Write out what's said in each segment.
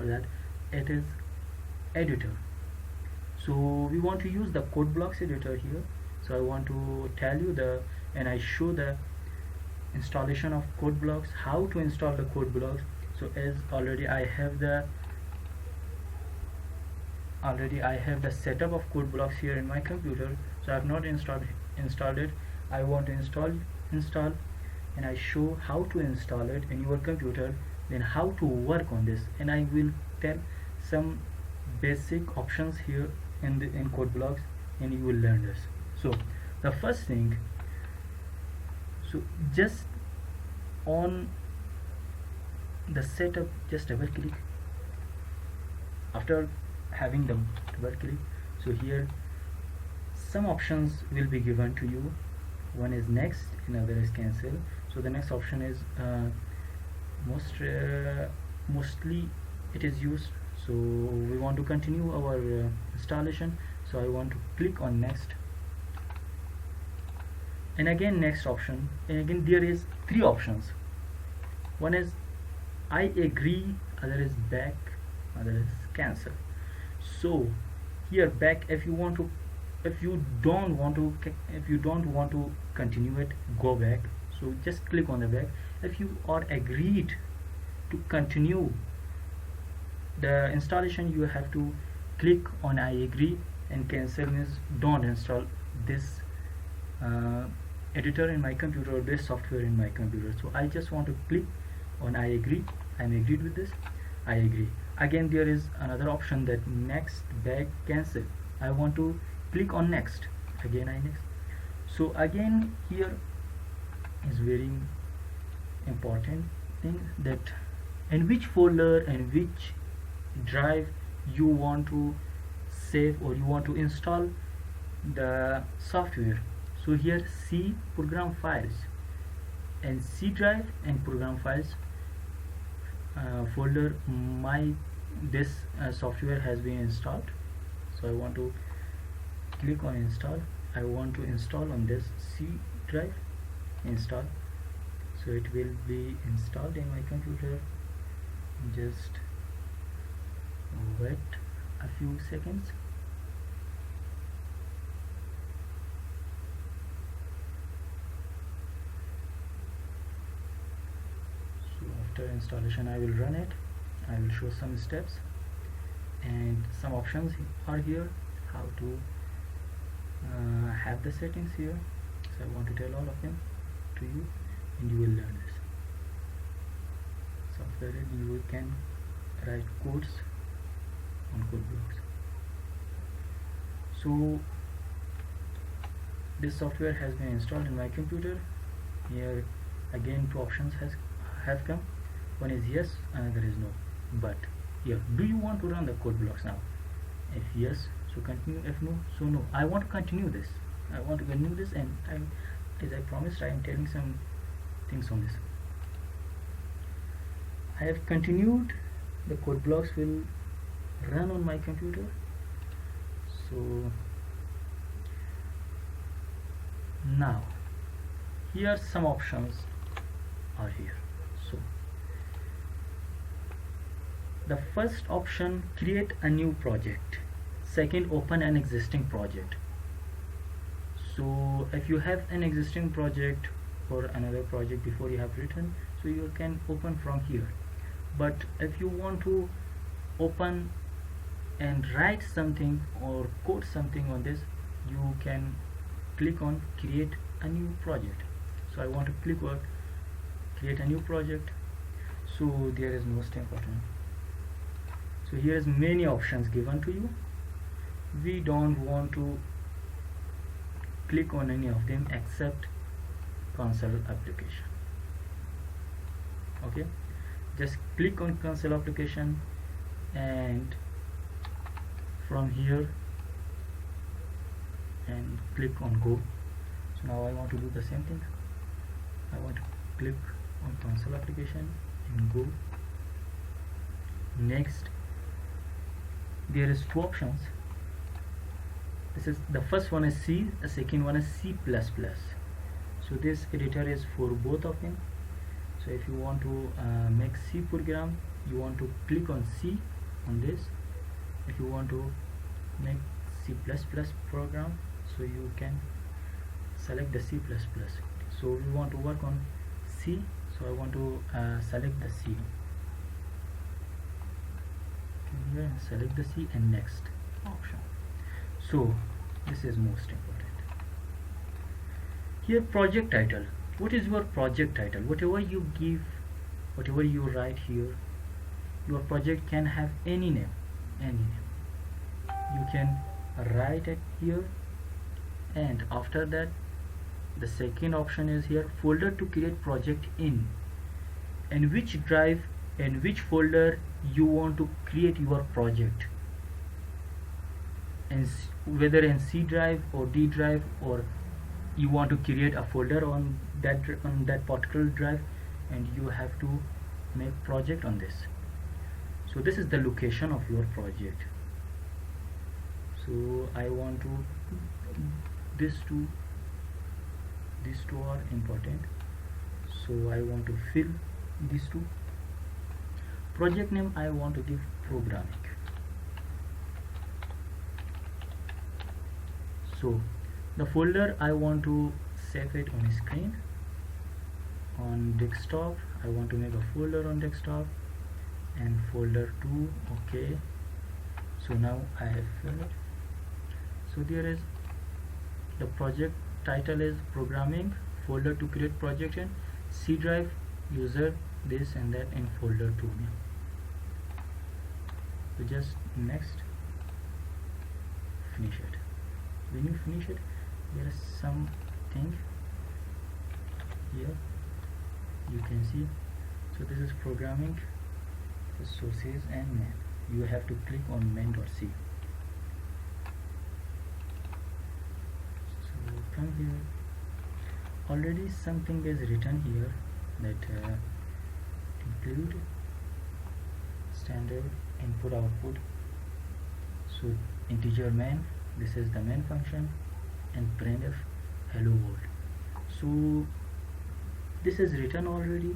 that it is editor. So we want to use the Codeblocks editor here. So I want to tell you and I show the installation of Codeblocks, how to install the Codeblocks. So as already I have the setup of Codeblocks here in my computer, so I have not installed it. I want to install, and I show how to install it in your computer, then how to work on this, and I will tell some basic options here in Codeblocks, and you will learn this. So the first thing, so just on the setup, just double click. After having the double click, so here some options will be given to you. One is next, another is cancel. So the next option is mostly it is used. So we want to continue our installation, so I want to click on next, and again next option, and again there is three options. One is I agree, other is back, other is cancel. So here back, if you don't want to continue it, go back. So just click on the back. If you are agreed to continue the installation, you have to click on I agree, and cancel means don't install this editor in my computer or this software in my computer. So I just want to click on I agree. I'm agreed with this. I agree. Again there is another option, that next, back, cancel. I want to click on next. Again I next. So again here is very important thing, that in which folder and which drive you want to save or you want to install the software. So here C program files, and C drive and program files folder this software has been installed. So I want to click on install. I want to install on this C drive, install. So it will be installed in my computer. Just wait a few seconds. So after installation I will run it. I will show some steps, and some options are here, how to have the settings here. So I want to tell all of them to you, and you will learn this software. You can write codes on Codeblocks. So this software has been installed in my computer. Here again two options have come. One is yes, another is no. But here, do you want to run the Codeblocks now? If yes, so continue. If no, so no. I want to continue this. I want to continue this, and as I promised, I am telling some things on this. I have continued. The Codeblocks will run on my computer. So now here some options are here. So the first option, create a new project. Second, open an existing project. So if you have an existing project or another project before you have written, so you can open from here. But if you want to open and write something or code something on this, you can click on create a new project. So I want to click on create a new project. So there is most important. So here is many options given to you. We don't want to click on any of them except console application. Okay, just click on console application, and from here and click on go. So now I want to do the same thing. I want to click on console application and go. Next, there is two options. This is the first one is C, the second one is C++. So this editor is for both of them. So if you want to make C program, you want to click on C on this. If you want to make C++ program, so you can select the C++. So we want to work on C, so I want to select the C. Here and select the C and next option. So this is most important. Here, project title. What is your project title? Whatever you give, whatever you write here, your project can have any name, you can write it here. And after that, the second option is here, folder to create project in, and which drive and which folder you want to create your project, and whether in C drive or D drive, or you want to create a folder on that particular drive, and you have to make project on this. So this is the location of your project. So I want to, these two are important, so I want to fill these two. Project name I want to give programming. So the folder I want to save it on screen. On desktop I want to make a folder on desktop, and folder 2. Okay, so now I have filled it. So there is the project title is programming, folder to create project in, C drive, user, this and that, in folder 2. So just next, finish it. When you finish it, there is something here you can see. So this is programming, the sources and main. You have to click on main.c. So come here, already something is written here, that include standard input output. So integer main, this is the main function, and printf hello world. So this is written already.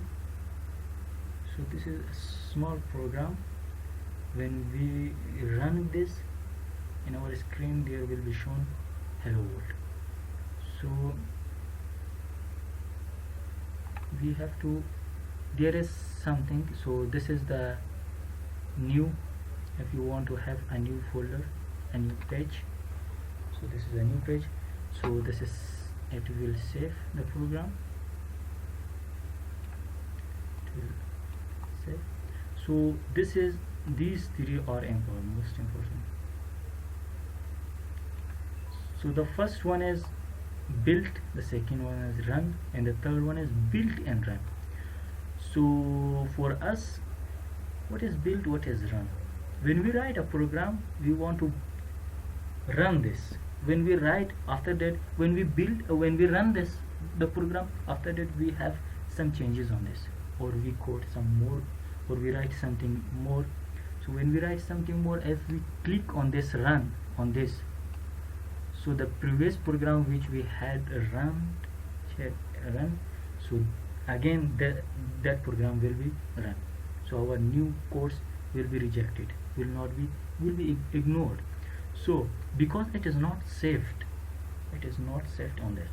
So this is a small program. When we run this in our screen, there will be shown hello world. So we have to, there is something, so this is the new, if you want to have a new folder, a new page, so this is a new page. So this is, it will save the program, it will save. So this is, these three are important, most important. So the first one is built, the second one is run, and the third one is built and run. So for us, what is built, what is run? When we write a program, we want to run this. When we write, after that, when we build, when we run this, the program, after that we have some changes on this, or we code some more, or we write something more. So when we write something more, if we click on this run, on this, so the previous program which we had run, so again that program will be run. So our new codes will be rejected, will be ignored. So because it is not saved, on this.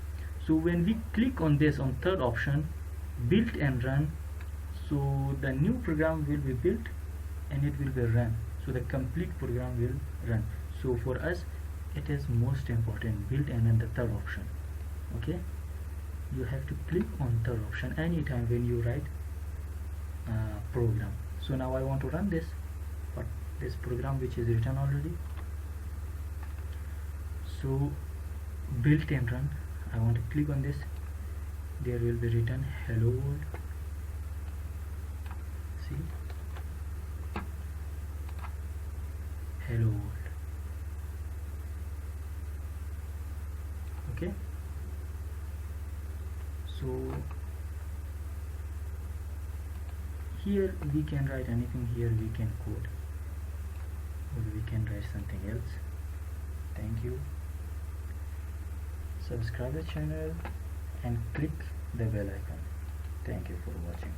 So when we click on this, on third option, built and run, so the new program will be built and it will be run. So the complete program will run. So for us, it is most important, built and run, the third option. Okay, you have to click on third option anytime when you write program. So now I want to run this, but this program which is written already. So built and run, I want to click on this, there will be written hello world. See, hello world. Okay, so here we can write anything, here we can code, or we can write something else. Thank you. Subscribe the channel and click the bell icon. Thank you for watching.